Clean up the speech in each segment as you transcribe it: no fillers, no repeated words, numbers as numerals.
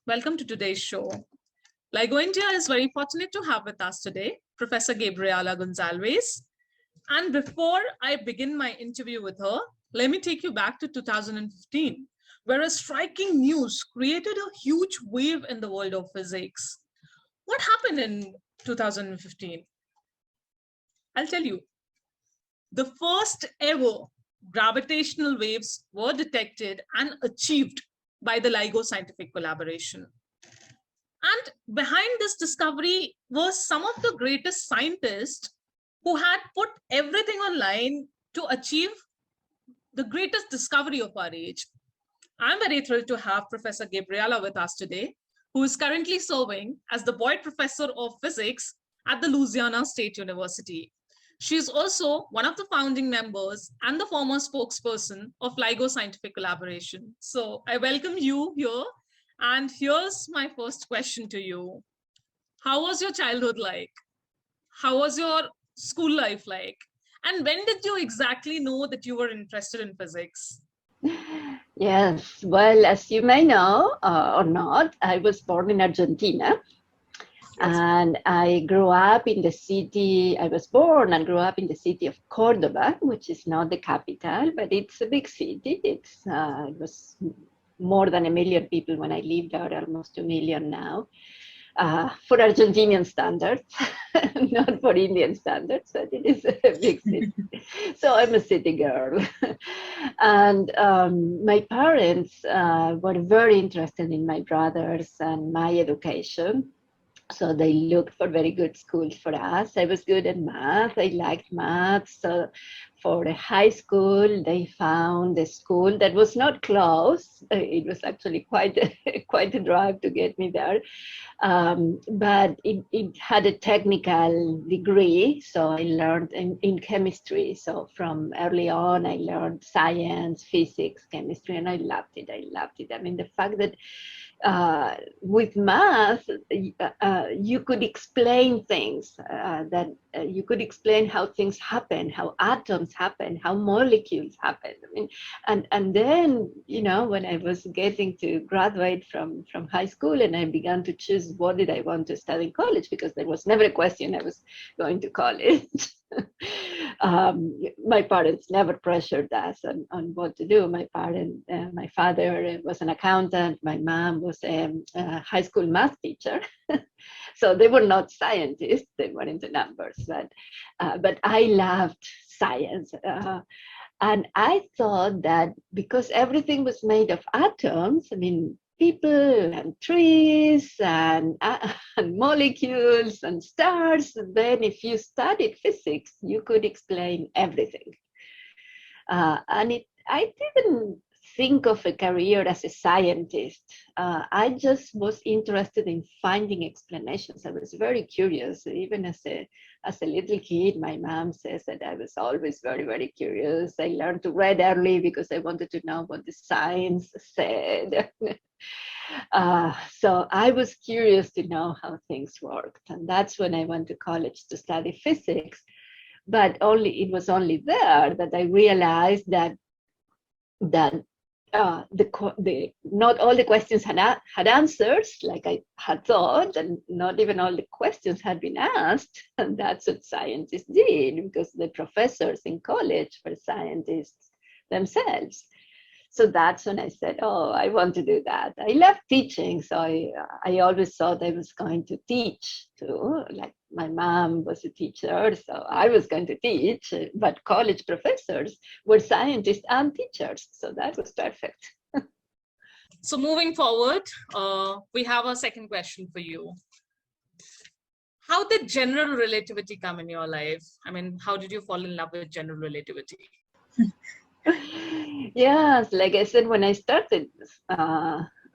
Welcome to today's show. LIGO-India is very fortunate to have with us today Professor Gabriela González. And before I begin my interview with her, let me take you back to 2015, where a striking news created a huge wave in the world of physics. What happened in 2015? I'll tell you. The first ever gravitational waves were detected and achieved by the LIGO scientific collaboration. And behind this discovery was some of the greatest scientists who had put everything online to achieve the greatest discovery of our age. I'm very thrilled to have Professor Gabriela with us today, who is currently serving as the Boyd Professor of Physics at the Louisiana State University. She is also one of the founding members and the former spokesperson of LIGO Scientific Collaboration. So I welcome you here. And here's my first question to you. How was your childhood like? How was your school life like? And when did you exactly know that you were interested in physics? Yes, well, as you may know or not, I was born in Argentina. And I grew up in the city, I was born and grew up in the city of Cordoba, which is not the capital, but it's a big city. It was more than 1 million people when I lived there, almost 2 million now. For Argentinian standards, not for Indian standards, but it is a big city. So I'm a city girl. And my parents were very interested in my brothers and my education. So they looked for very good schools for us. I was good at math. I liked math. So for the high school, they found a school that was not close. It was actually quite a drive to get me there. But it had a technical degree. So I learned in chemistry. So from early on, I learned science, physics, chemistry, and I loved it. I loved it. I mean, the fact that with math, you could explain things, you could explain how things happen, how atoms happen, how molecules happen. I mean, and then, you know, when I was getting to graduate from high school and I began to choose what did I want to study in college, because there was never a question I was going to college. My parents never pressured us on what to do. My father was an accountant. My mom was a high school math teacher. So they were not scientists. They were into numbers, but I loved science. And I thought that because everything was made of atoms, I mean, people and trees and molecules and stars, and then if you studied physics, you could explain everything. I didn't think of a career as a scientist. I just was interested in finding explanations. I was very curious. Even as a little kid, my mom says that I was always very, very curious. I learned to read early because I wanted to know what the science said. So I was curious to know how things worked. And that's when I went to college to study physics. But it was only there that I realized that not all the questions had answers like I had thought, and not even all the questions had been asked. And that's what scientists did, because the professors in college were scientists themselves. So that's when I said, oh, I want to do that. I love teaching, so I always thought I was going to teach too. Like my mom was a teacher, so I was going to teach, but college professors were scientists and teachers, so that was perfect. So moving forward, we have a second question for you. How did general relativity come in your life? I mean, how did you fall in love with general relativity? Yes, like I said, when I started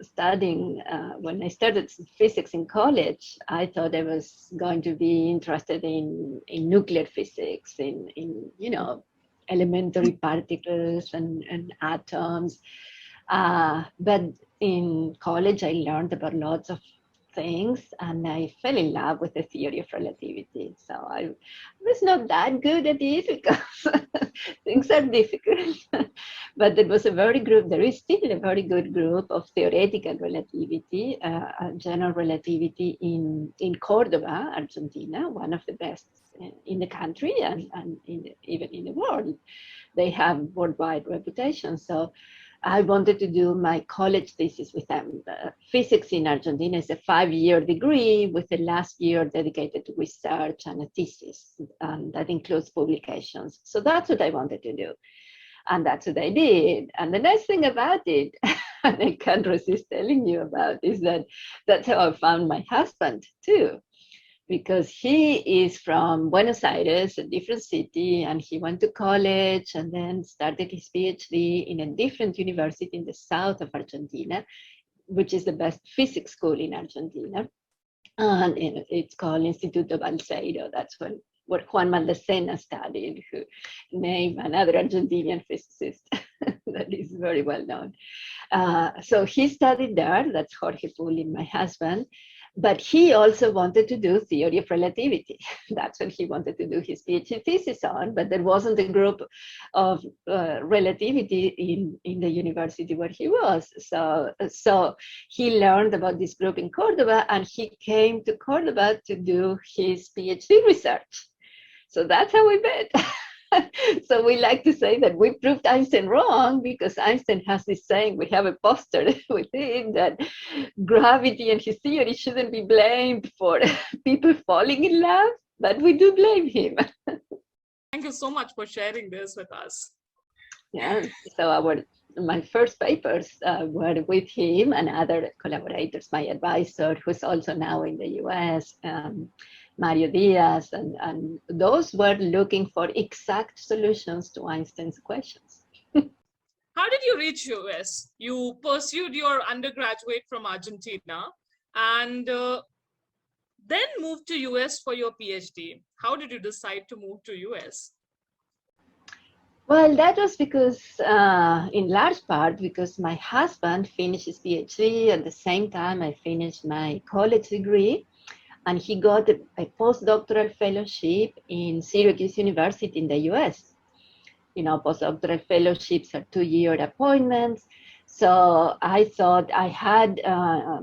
studying, when I started physics in college, I thought I was going to be interested in nuclear physics, in you know, elementary particles and atoms. But in college, I learned about lots of things, and I fell in love with the theory of relativity. So I was not that good at it because things are difficult, but there was a there is still a very good group of theoretical relativity, general relativity in Cordoba, Argentina, one of the best in the country and even in the world. They have worldwide reputation. So I wanted to do my college thesis with them. Physics in Argentina is a 5-year degree with the last year dedicated to research and a thesis, and that includes publications. So that's what I wanted to do. And that's what I did. And the nice thing about it, and I can't resist telling you about, is that that's how I found my husband too, because he is from Buenos Aires, a different city, and he went to college and then started his PhD in a different university in the south of Argentina, which is the best physics school in Argentina. And it's called Instituto Balseiro. That's where Juan Maldacena studied, who named another Argentinian physicist that is very well known. So he studied there. That's Jorge Pulin, my husband. But he also wanted to do theory of relativity. That's what he wanted to do his PhD thesis on, but there wasn't a group of relativity in the university where he was. So he learned about this group in Cordoba, and he came to Cordoba to do his PhD research. So that's how we met. So we like to say that we proved Einstein wrong, because Einstein has this saying, we have a poster with it, that gravity and his theory shouldn't be blamed for people falling in love, but we do blame him. Thank you so much for sharing this with us. Yeah, so my first papers were with him and other collaborators, my advisor, who's also now in the US, Mario Diaz, and those were looking for exact solutions to Einstein's questions. How did you reach US? You pursued your undergraduate from Argentina and then moved to US for your PhD. How did you decide to move to US? Well, that was because, in large part, because my husband finished his PhD at the same time I finished my college degree, and he got a postdoctoral fellowship in Syracuse University in the US. You know, postdoctoral fellowships are 2-year appointments. So I thought I had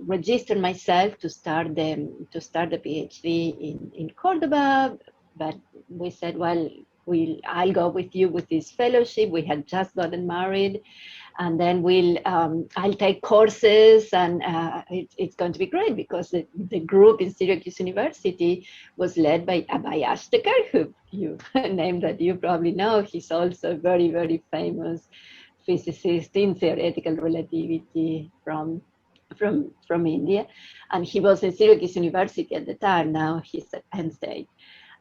registered myself to start the PhD in Cordoba, but we said, well, I'll go with you with this fellowship. We had just gotten married, and then I'll take courses, and it's going to be great, because the group in Syracuse University was led by Abai Ashtekar, who name that you probably know. He's also a very, very famous physicist in theoretical relativity from India, and he was in Syracuse University at the time. Now he's at Penn State.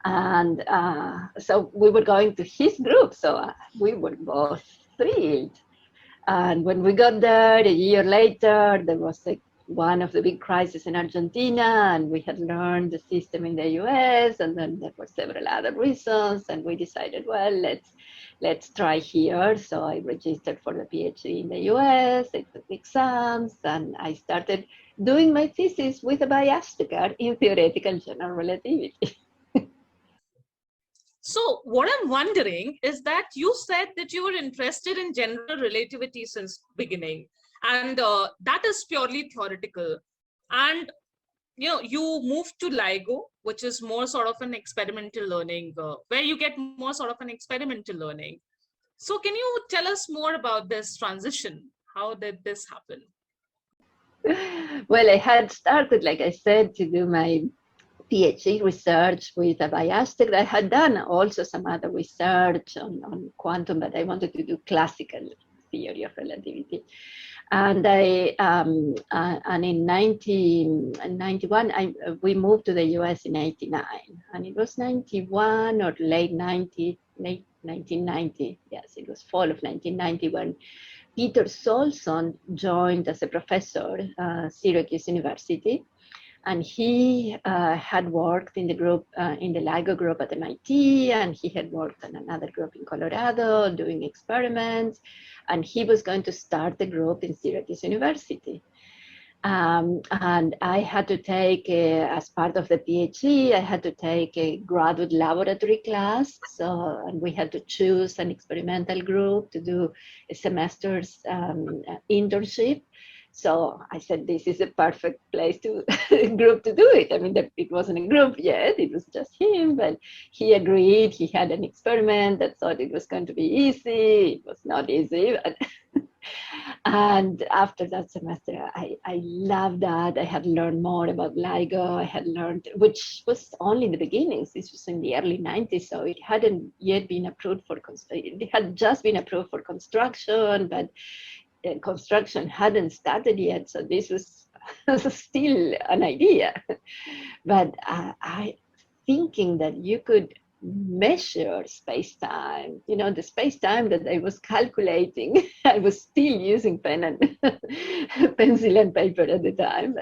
And so we were going to his group, so we were both thrilled. And when we got there, a year later, there was one of the big crises in Argentina, and we had learned the system in the US, and then there were several other reasons, and we decided, well, let's try here. So I registered for the PhD in the US, I took the exams, and I started doing my thesis with Abai Ashtekar in theoretical general relativity. So what I'm wondering is that you said that you were interested in general relativity since beginning, and that is purely theoretical. And you moved to LIGO, which is more sort of an experimental learning, where you get more sort of an experimental learning. So can you tell us more about this transition? How did this happen? Well, I had started, like I said, to do my PhD research with Abai Ashtekar. I had done also some other research on quantum, but I wanted to do classical theory of relativity. And and in 1991, we moved to the US in 89, and it was 91 or late 1990. Yes, it was fall of 1990 when Peter Solson joined as a professor at Syracuse University. And he had worked in the group, in the LIGO group at MIT, and he had worked in another group in Colorado doing experiments, and he was going to start the group in Syracuse University. And I had to take, as part of the PhD, I had to take a graduate laboratory class. So and we had to choose an experimental group to do a semester's internship. So I said, this is a perfect place to group to do it. I mean, it wasn't a group yet, it was just him, but he agreed. He had an experiment that thought it was going to be easy. It was not easy, but and after that semester, I loved that. I had learned more about LIGO. I had learned, which was only the beginnings. This was in the early 90s, so it hadn't yet been approved for, it had just been approved for construction, but construction hadn't started yet. So this was still an idea. But I thinking that you could measure space-time, the space-time that I was calculating. I was still using pen and pencil and paper at the time,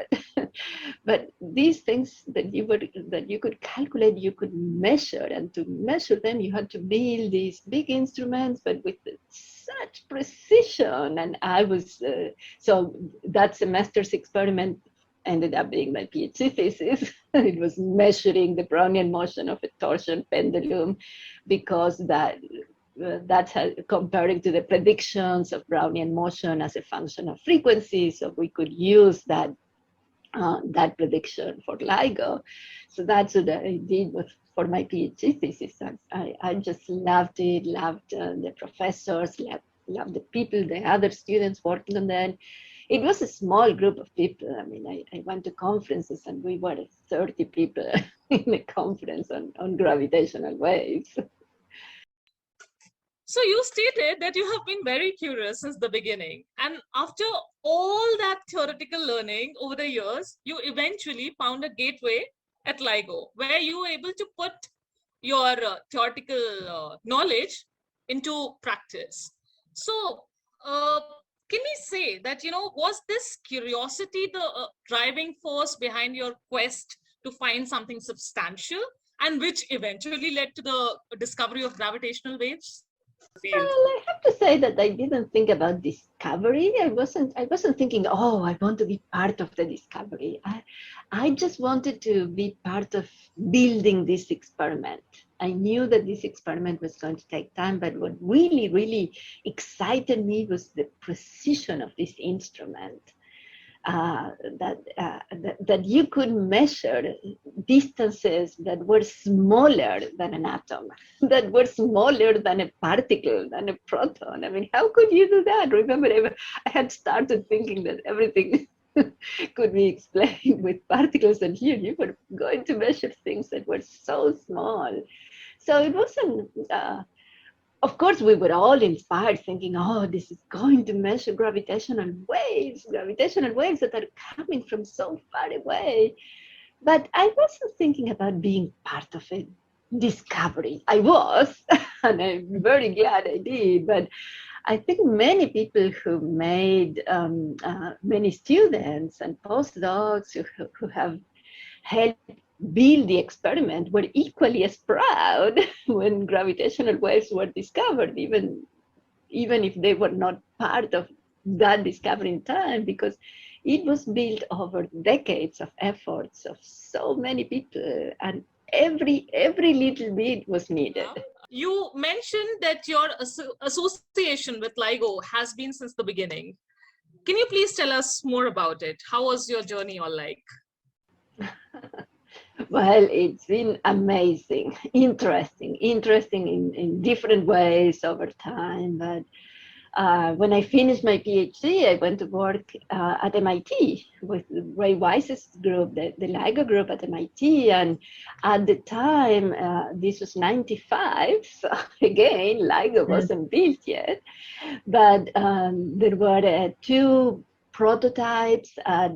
but these things that you could calculate, you could measure, and to measure them, you had to build these big instruments, but with such precision. And I was so that semester's experiment ended up being my PhD thesis. It was measuring the Brownian motion of a torsion pendulum, because that's comparing to the predictions of Brownian motion as a function of frequency. So we could use that prediction for LIGO. So that's what I did for my PhD thesis. I just loved it, loved the professors, loved the people, the other students working on that. It was a small group of people. I mean, I went to conferences and we were 30 people in a conference on gravitational waves. So you stated that you have been very curious since the beginning. And after all that theoretical learning over the years, you eventually found a gateway at LIGO, where you were able to put your theoretical knowledge into practice. So can we say that, was this curiosity the driving force behind your quest to find something substantial, and which eventually led to the discovery of gravitational waves? Well, I have to say that I didn't think about discovery. I wasn't thinking, oh, I want to be part of the discovery. I just wanted to be part of building this experiment. I knew that this experiment was going to take time, but what really, really excited me was the precision of this instrument. That you could measure distances that were smaller than an atom, that were smaller than a particle, than a proton. I mean, how could you do that? Remember, I had started thinking that everything could be explained with particles, and here you were going to measure things that were so small. So it wasn't, of course, we were all inspired thinking, oh, this is going to measure gravitational waves that are coming from so far away. But I wasn't thinking about being part of a discovery. I was, and I'm very glad I did. But I think many people who made, many students and postdocs who have helped build the experiment were equally as proud when gravitational waves were discovered, even if they were not part of that discovery in time, because it was built over decades of efforts of so many people, and every little bit was needed. You mentioned that your association with LIGO has been since the beginning. Can you please tell us more about it? How was your journey all like? Well, it's been amazing, interesting in different ways over time. But when I finished my PhD, I went to work at MIT with Ray Weiss's group, the LIGO group at MIT. And at the time, this was 95. So again, LIGO wasn't built yet. But there were two prototypes at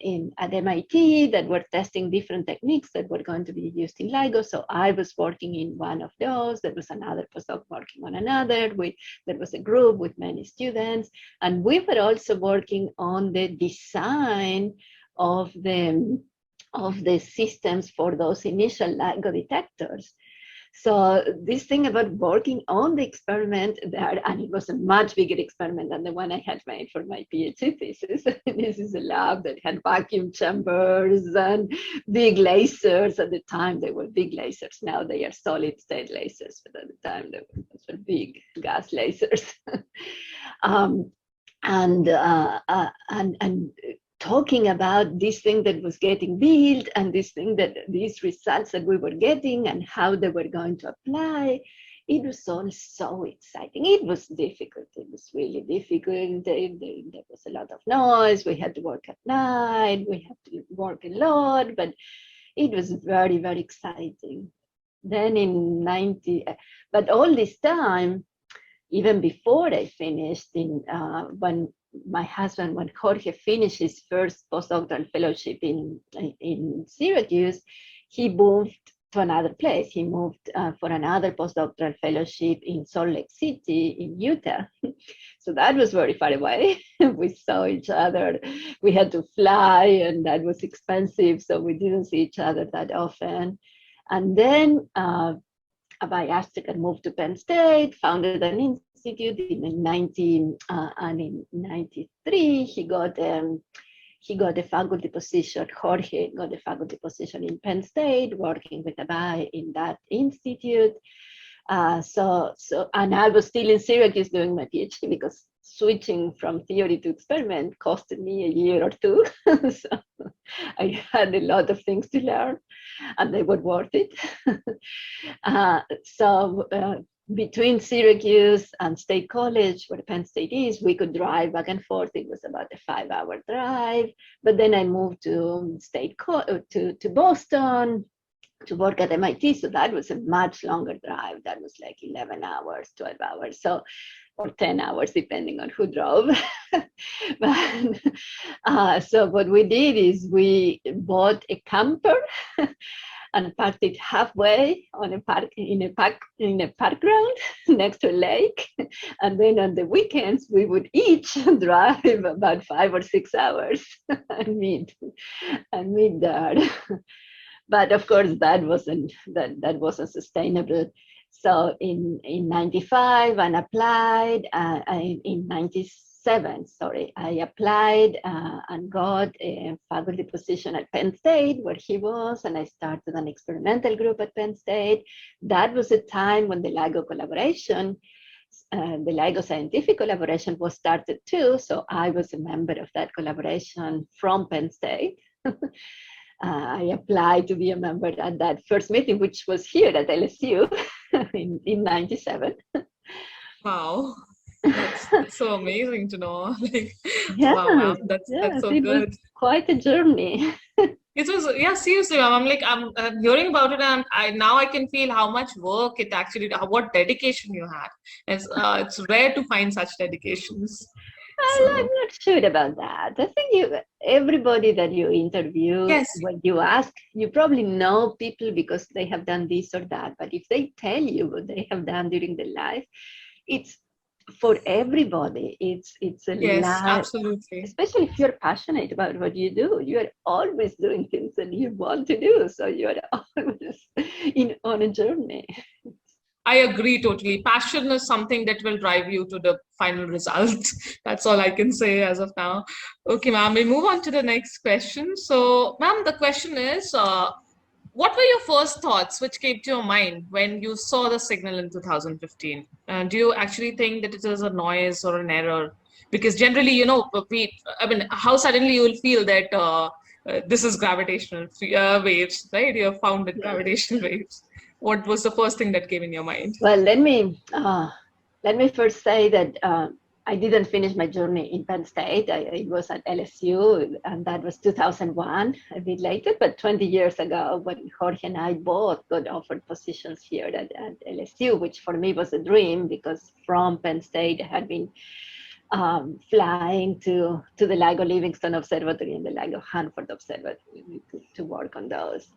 MIT that were testing different techniques that were going to be used in LIGO. So I was working in one of those. There was another postdoc working on another. There was a group with many students. And we were also working on the design of the systems for those initial LIGO detectors. So this thing about working on the experiment there, and it was a much bigger experiment than the one I had made for my PhD thesis. This is a lab that had vacuum chambers and big lasers. At the time, they were big lasers. Now they are solid state lasers, but at the time, they were big gas lasers. um, and talking about this thing that was getting built and these results that we were getting and how they were going to apply. It was all so exciting. It was difficult. It was really difficult. There was a lot of noise. We had to work at night. We had to work a lot, but it was very, very exciting. Then but all this time, even before I finished, when Jorge finished his first postdoctoral fellowship in Syracuse, he moved to another place. He moved for another postdoctoral fellowship in Salt Lake City in Utah. So that was very far away. We saw each other. We had to fly, and that was expensive, so we didn't see each other that often. And then Astik moved to Penn State, founded an institute in 1993. He got a faculty position. Jorge got a faculty position in Penn State, working with Abai in that institute. And I was still in Syracuse doing my PhD, because switching from theory to experiment costed me a year or two. So I had a lot of things to learn, and they were worth it. Between Syracuse and State College, where Penn State is, we could drive back and forth. It was about a 5-hour drive. But then I moved to to Boston to work at MIT. So that was a much longer drive. That was like 11 hours, 12 hours. Or 10 hours, depending on who drove. So what we did is we bought a camper and parked it halfway in a park ground next to a lake. And then on the weekends, we would each drive about 5 or 6 hours and meet there. But of course, that wasn't sustainable. So in 95, I applied. In 97, I applied and got a faculty position at Penn State, where he was, and I started an experimental group at Penn State. That was a time when the LIGO collaboration, the LIGO scientific collaboration, was started too. So I was a member of that collaboration from Penn State. I applied to be a member at that first meeting, which was here at LSU in 97. Wow. That's so amazing to know. Yeah, wow, ma'am. That's so good. Was quite a journey. It was, yeah, seriously, ma'am. I'm hearing about it, and now I can feel how much work it actually, what dedication you had. It's rare to find such dedications. Well, I'm not sure about that. I think everybody that you interview, yes, when you ask, you probably know people because they have done this or that. But if they tell you what they have done during their life, it's for everybody. It's a yes, life, absolutely. especially if you're passionate about what you do. You're always doing things that you want to do, so you're always on a journey. I agree totally. Passion is something that will drive you to the final result. That's all I can say as of now. Okay, ma'am, we move on to the next question. So, ma'am, the question is, what were your first thoughts which came to your mind when you saw the signal in 2015? Do you actually think that it is a noise or an error? Because generally, how suddenly you will feel that this is gravitational waves, right? You have found it gravitational waves. What was the first thing that came in your mind? Well, let me first say that I didn't finish my journey in Penn State. I was at LSU, and that was 2001, a bit later, but 20 years ago, when Jorge and I both got offered positions here at LSU, which for me was a dream, because from Penn State I had been flying to the LIGO Livingston Observatory and the LIGO Hanford Observatory to work on those.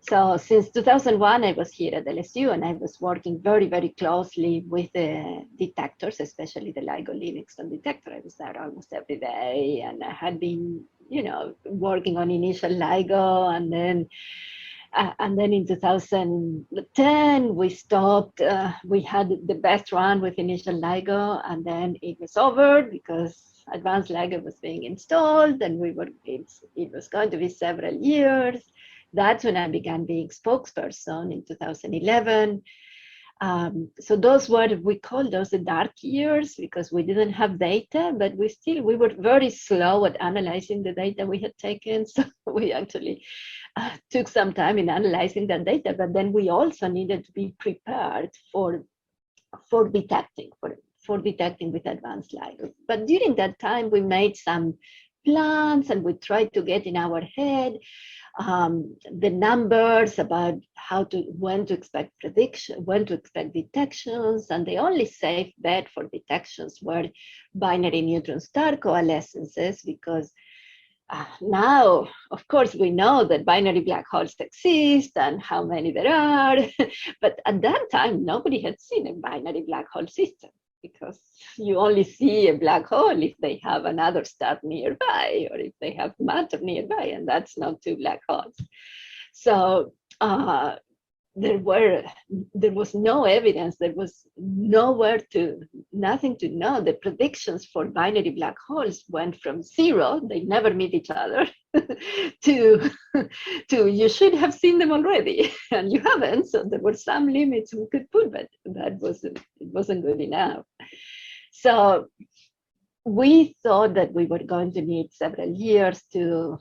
So since 2001, I was here at LSU, and I was working very, very closely with the detectors, especially the LIGO Livingston detector. I was there almost every day, and I had been, working on initial LIGO, and then And then in 2010, we stopped. We had the best run with initial LIGO, and then it was over because advanced LIGO was being installed, and it was going to be several years. That's when I began being spokesperson in 2011. So we call those the dark years because we didn't have data, but we were very slow at analyzing the data we had taken. So we actually took some time in analyzing that data, but then we also needed to be prepared for detecting with advanced LIGO. But during that time, we made some plans and we tried to get in our head the numbers about when to expect detections, and the only safe bet for detections were binary neutron star coalescences, because now, of course, we know that binary black holes exist and how many there are, but at that time, nobody had seen a binary black hole system, because you only see a black hole if they have another star nearby or if they have matter nearby, and that's not two black holes. So there was no evidence, there was nothing to know. The predictions for binary black holes went from 0, they never meet each other, to you should have seen them already, and you haven't. So there were some limits we could put, but it wasn't good enough. So we thought that we were going to need several years to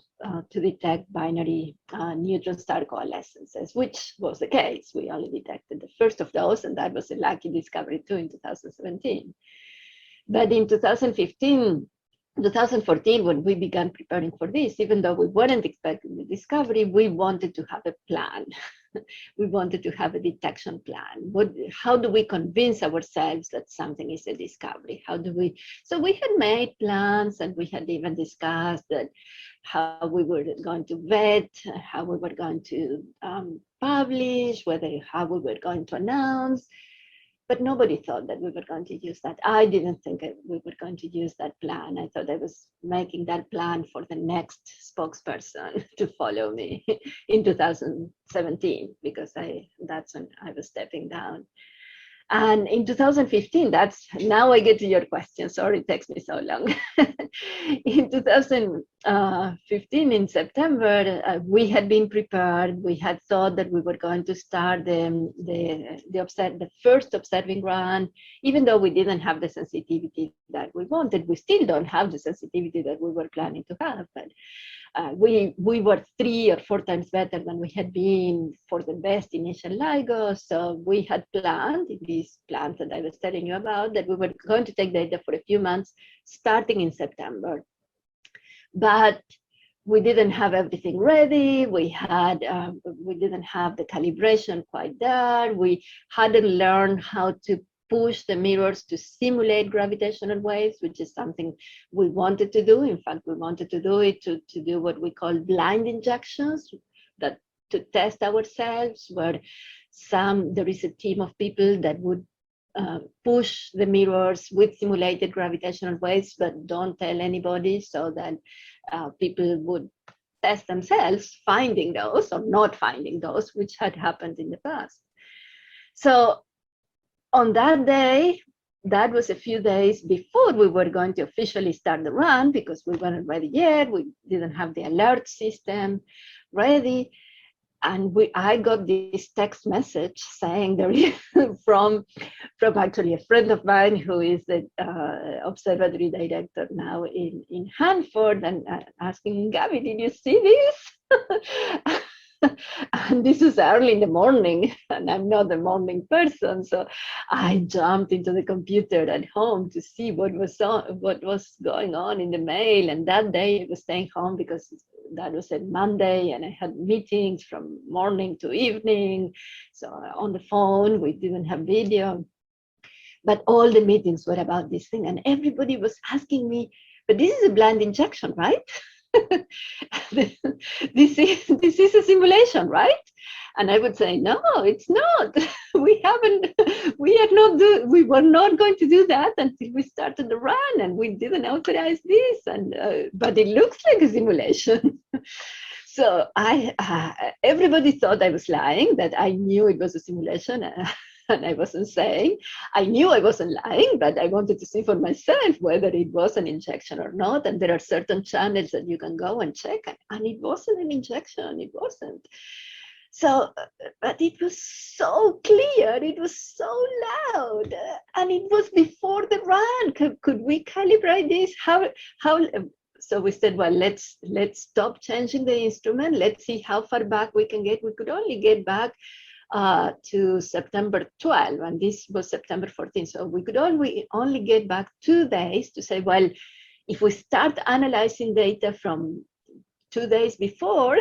detect binary neutron star coalescences, which was the case. We only detected the first of those, and that was a lucky discovery too in 2017. But in 2014, when we began preparing for this, even though we weren't expecting the discovery, we wanted to have a plan. We wanted to have a detection plan. How do we convince ourselves that something is a discovery? So we had made plans, and we had even discussed that how we were going to vet, how we were going to publish, how we were going to announce. But nobody thought that we were going to use that. I didn't think we were going to use that plan. I thought I was making that plan for the next spokesperson to follow me in 2017, because that's when I was stepping down. And in 2015, now I get to your question. Sorry, it takes me so long. In 2015, in September, we had been prepared. We had thought that we were going to start the first observing run, even though we didn't have the sensitivity that we wanted. We still don't have the sensitivity that we were planning to have, but we were 3 or 4 times better than we had been for the best initial LIGO. So we had planned in these plans that I was telling you about that we were going to take data for a few months starting in September. But we didn't have everything ready. We didn't have the calibration quite there. We hadn't learned how to push the mirrors to simulate gravitational waves, which is something we wanted to do. In fact, we wanted to do it to do what we call blind injections, that to test ourselves, where there is a team of people that would push the mirrors with simulated gravitational waves, but don't tell anybody, so that people would test themselves, finding those or not finding those, which had happened in the past. So on that day, that was a few days before we were going to officially start the run, because we weren't ready yet. We didn't have the alert system ready. And I got this text message saying from actually a friend of mine who is the observatory director now in Hanford, and asking, Gabby, did you see this? And this was early in the morning, and I'm not a morning person, so I jumped into the computer at home to see what was going on in the mail. And that day I was staying home because that was a Monday, and I had meetings from morning to evening. So on the phone, we didn't have video, but all the meetings were about this thing, and everybody was asking me, but this is a blind injection, right? This is a simulation, right? And I would say, no, it's not. We were not going to do that until we started the run, and we didn't authorize this. And but it looks like a simulation. So everybody thought I was lying, that I knew it was a simulation, and I wasn't saying. I knew I wasn't lying, but I wanted to see for myself whether it was an injection or not. And there are certain channels that you can go and check, and it wasn't an injection. It wasn't. So, but it was so clear, it was so loud, and it was before the run. Could we calibrate this? How? So we said, well, let's stop changing the instrument. Let's see how far back we can get. We could only get back to September 12, and this was September 14. So we could only get back 2 days to say, well, if we start analyzing data from 2 days before,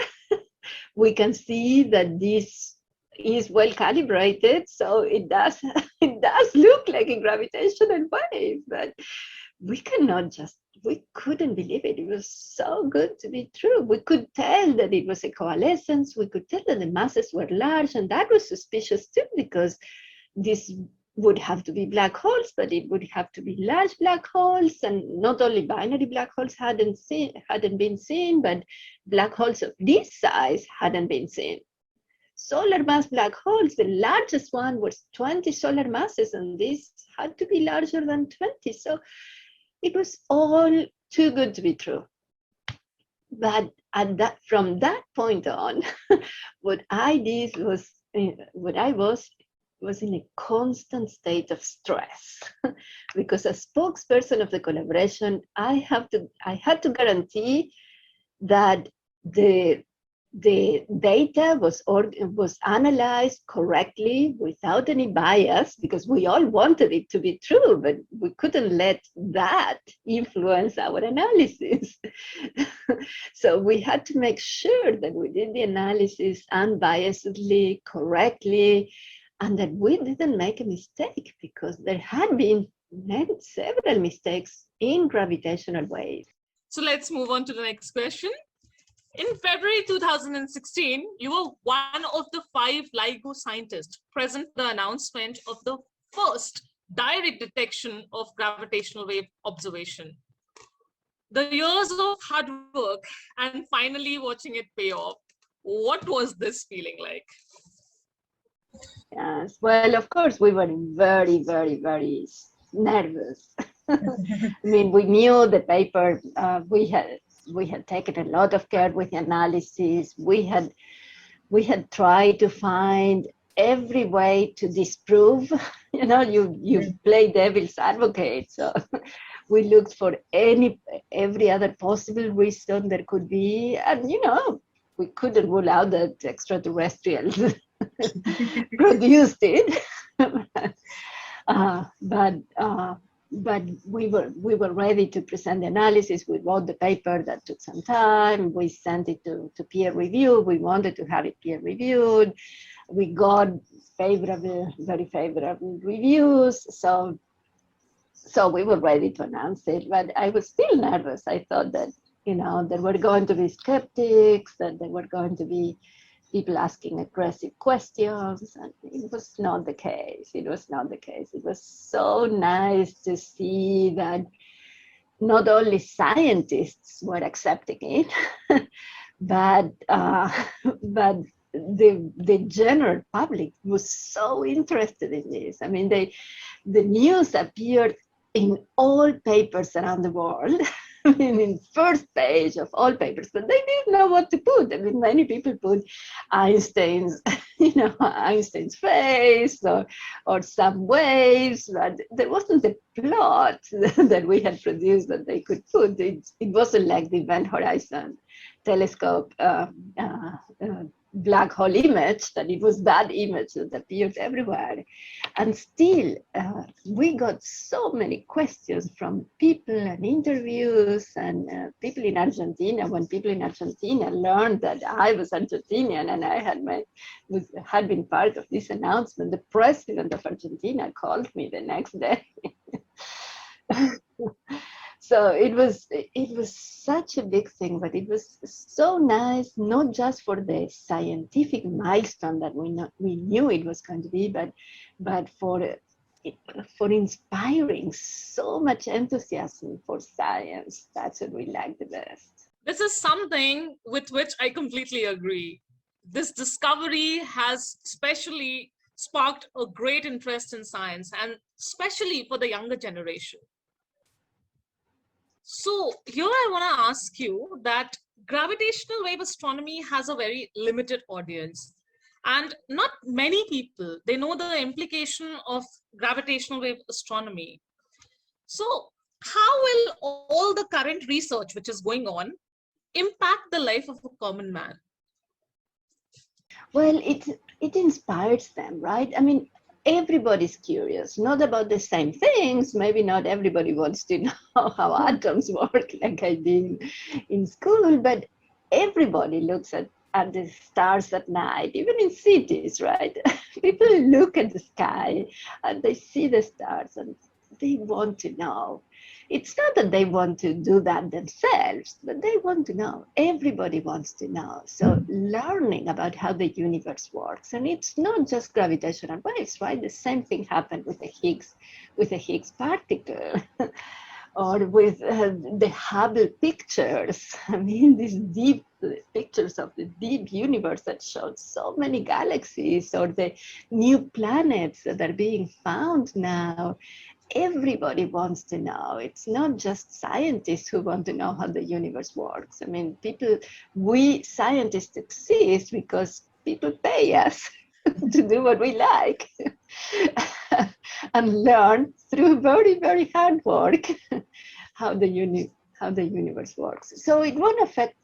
we can see that this is well calibrated. So it does look like a gravitational wave, but we couldn't believe it. It was so good to be true. We could tell that it was a coalescence. We could tell that the masses were large, and that was suspicious too, because this would have to be black holes, but it would have to be large black holes, and not only binary black holes hadn't been seen, but black holes of this size hadn't been seen. Solar mass black holes, the largest one was 20 solar masses, and this had to be larger than 20. So it was all too good to be true. But from that point on, what I did was, was in a constant state of stress, because as spokesperson of the collaboration, I had to guarantee that the data was analyzed correctly without any bias, because we all wanted it to be true, but we couldn't let that influence our analysis. So we had to make sure that we did the analysis unbiasedly, correctly, and that we didn't make a mistake, because there had been several mistakes in gravitational waves. So let's move on to the next question. In February 2016, you were one of the 5 LIGO scientists present at the announcement of the first direct detection of gravitational wave observation. The years of hard work and finally watching it pay off, what was this feeling like? Yes, well, of course, we were very, very, very nervous. I mean, we knew the paper, we had taken a lot of care with the analysis. We had tried to find every way to disprove. You play devil's advocate. So we looked for every other possible reason there could be, and we couldn't rule out that extraterrestrials produced it. But we were ready to present the analysis. We wrote the paper. That took some time. We sent it to peer review. We wanted to have it peer reviewed. We got very favorable reviews. So we were ready to announce it, but I was still nervous. I thought that, there were going to be skeptics, that there were going to be people asking aggressive questions, and it was not the case. It was so nice to see that not only scientists were accepting it, but the general public was so interested in this. I mean, the news appeared in all papers around the world. I mean, in first page of all papers, but they didn't know what to put. I mean, many people put Einstein's face or some waves, but there wasn't a plot that we had produced that they could put. It wasn't like the Event Horizon telescope black hole image, that it was that image that appeared everywhere. And still, we got so many questions from people and interviews, and people in Argentina. When people in Argentina learned that I was Argentinian and I had been part of this announcement, the president of Argentina called me the next day. So it was such a big thing, but it was so nice, not just for the scientific milestone that we knew it was going to be, but for inspiring so much enthusiasm for science. That's what we like the best. This is something with which I completely agree. This discovery has especially sparked a great interest in science, and especially for the younger generation. So here I want to ask you that gravitational wave astronomy has a very limited audience, and not many people, they know the implication of gravitational wave astronomy. So how will all the current research which is going on impact the life of a common man? Well, it inspires them, right? I mean, everybody's curious, not about the same things. Maybe not everybody wants to know how atoms work like I did in school, but everybody looks at the stars at night, even in cities, right? People look at the sky and they see the stars and they want to know. It's not that they want to do that themselves, but they want to know. Everybody wants to know. So learning about how the universe works, and it's not just gravitational waves, right? The same thing happened with the Higgs particle, or with the Hubble pictures. I mean, these deep pictures of the deep universe that showed so many galaxies, or the new planets that are being found now. Everybody wants to know. It's not just scientists who want to know how the universe works. I mean, we scientists exist because people pay us to do what we like and learn through very, very hard work how the universe works. So it won't affect,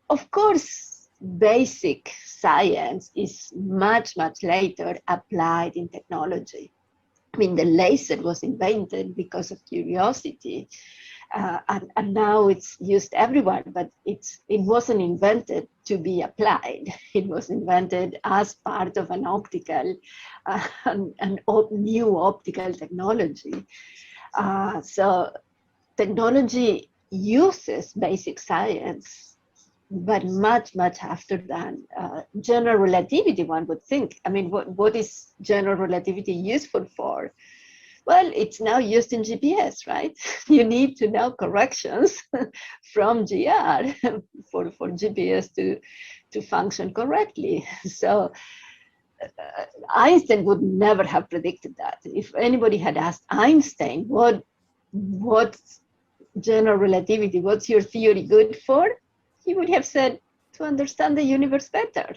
of course, basic science is much, much later applied in technology. I mean, the laser was invented because of curiosity, and now it's used everywhere, but it wasn't invented to be applied. It was invented as part of an optical, new optical technology. So technology uses basic science, but much, much after that. General relativity, one would think. I mean, what is general relativity useful for? Well, it's now used in GPS, right? You need to know corrections from GR for GPS to function correctly. So Einstein would never have predicted that. If anybody had asked Einstein, what general relativity, what's your theory good for? He would have said, to understand the universe better.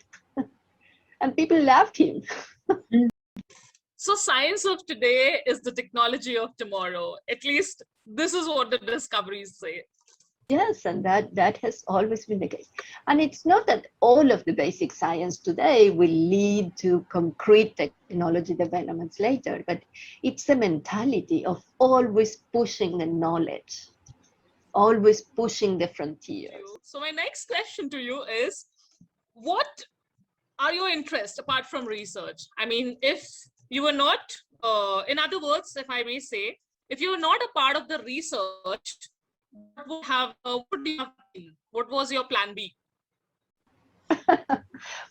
And people loved him. So science of today is the technology of tomorrow. At least this is what the discoveries say. Yes, and that has always been the case. And it's not that all of the basic science today will lead to concrete technology developments later, but it's the mentality of always pushing the knowledge, always pushing the frontiers. So my next question to you is, what are your interests apart from research? I mean, if you were not, in other words, if I may say, if you were not a part of the research, what would you have been? What was your plan B?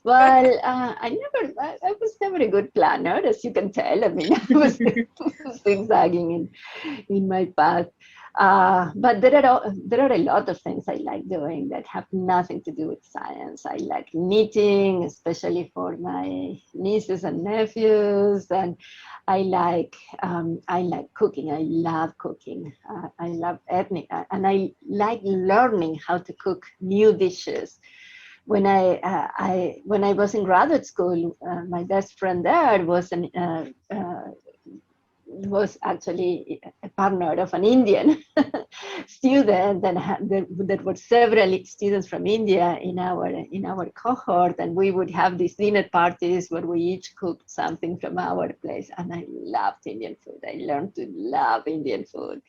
Well, I was never a good planner, as you can tell. I mean, I was zigzagging in my path. But there are a lot of things I like doing that have nothing to do with science. I like knitting, especially for my nieces and nephews, and I like cooking. I love cooking. I love ethnic, and I like learning how to cook new dishes. When I was in graduate school, my best friend there was actually a partner of an Indian student, and there were several students from India in our cohort, and we would have these dinner parties where we each cooked something from our place. And I loved Indian food. I learned to love Indian food.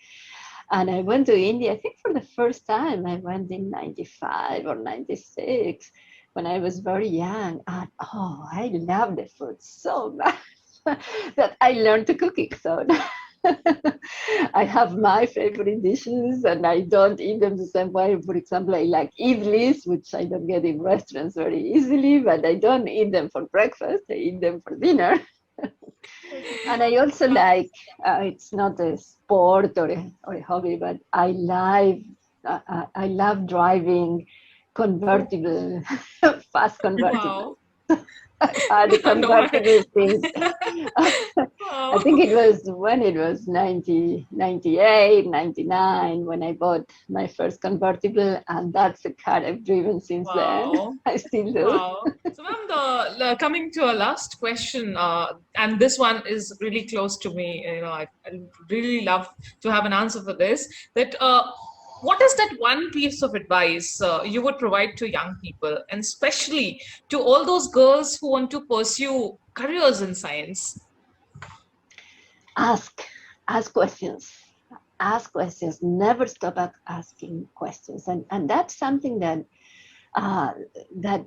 And I went to India, I think for the first time. I went in 95 or 96 when I was very young. And I love the food so much that I learned to cook it. So I have my favorite dishes and I don't eat them the same way. For example, I like idlis, which I don't get in restaurants very easily, but I don't eat them for breakfast. I eat them for dinner. And I also like, it's not a sport or a hobby, but I I love driving convertible, fast convertible. Wow. I had a No, convertible since I think wow. it was when it was 90, 98, 99 when I bought my first convertible, and that's a car I've driven since then. Wow. I still do. Wow. So, ma'am, coming to a last question, and this one is really close to me. You know, I really love to have an answer for this. That what is that one piece of advice you would provide to young people, and especially to all those girls who want to pursue careers in science? Ask, ask questions. Ask questions. Never stop asking questions, and that's something that uh, that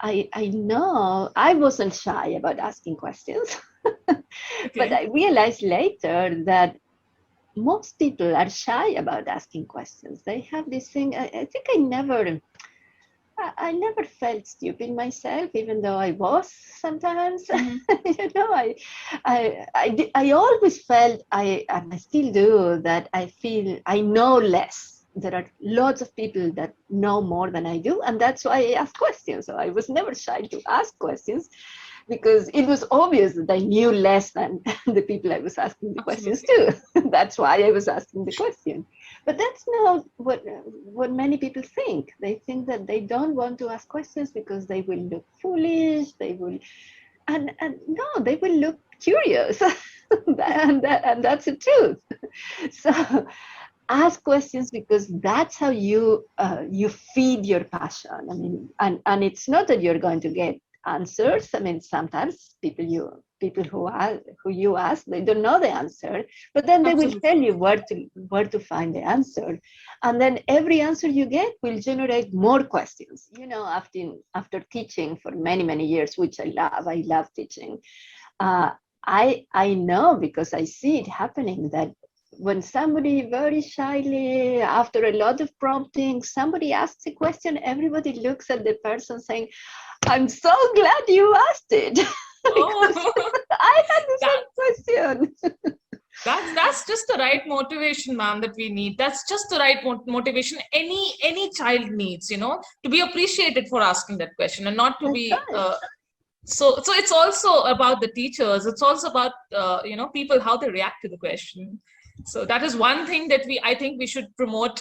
I know I wasn't shy about asking questions, but Okay. I realized later that most people are shy about asking questions. They have this thing. I think I never felt stupid myself, even though I was sometimes. Hmm. I always felt and I still do, that I feel I know less. There are lots of people that know more than I do, and that's why I ask questions. So I was never shy to ask questions, because it was obvious that I knew less than the people I was asking the questions Absolutely. to. That's why I was asking the question. But that's not what many people think. They think that they don't want to ask questions because they will look foolish. They will, and no, they will look curious, and that's the truth. So ask questions, because that's how you feed your passion. I mean, and it's not that you're going to get answers. I mean, sometimes people who you ask, they don't know the answer, but then they will tell Absolutely. you where to find the answer, and then every answer you get will generate more questions. After teaching for many years, which I love teaching. uh, I know, because I see it happening, that when somebody very shyly, after a lot of prompting, somebody asks a question, everybody looks at the person saying, "I'm so glad you asked it," because Oh, I had the that same question. that's just the right motivation, ma'am, that we need. That's just the right motivation any child needs, you know, to be appreciated for asking that question and not to That's be right. so it's also about the teachers. It's also about you know, people, how they react to the question. So that is one thing that I think we should promote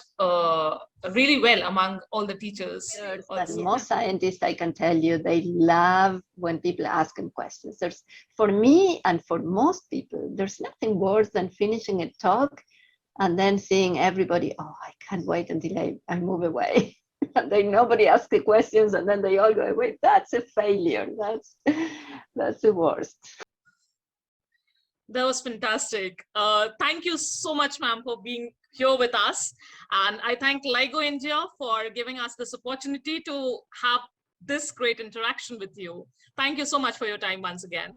really well among all the teachers And also. most scientists, I can tell you, they love when people ask them questions. For me and for most people, there's nothing worse than finishing a talk and then seeing everybody, "Oh, I can't wait until I move away." And then nobody asks the questions, and then they all go away. That's a failure. That's the worst. That was fantastic. Thank you so much, ma'am, for being here with us. And I thank LIGO India for giving us this opportunity to have this great interaction with you. Thank you so much for your time once again.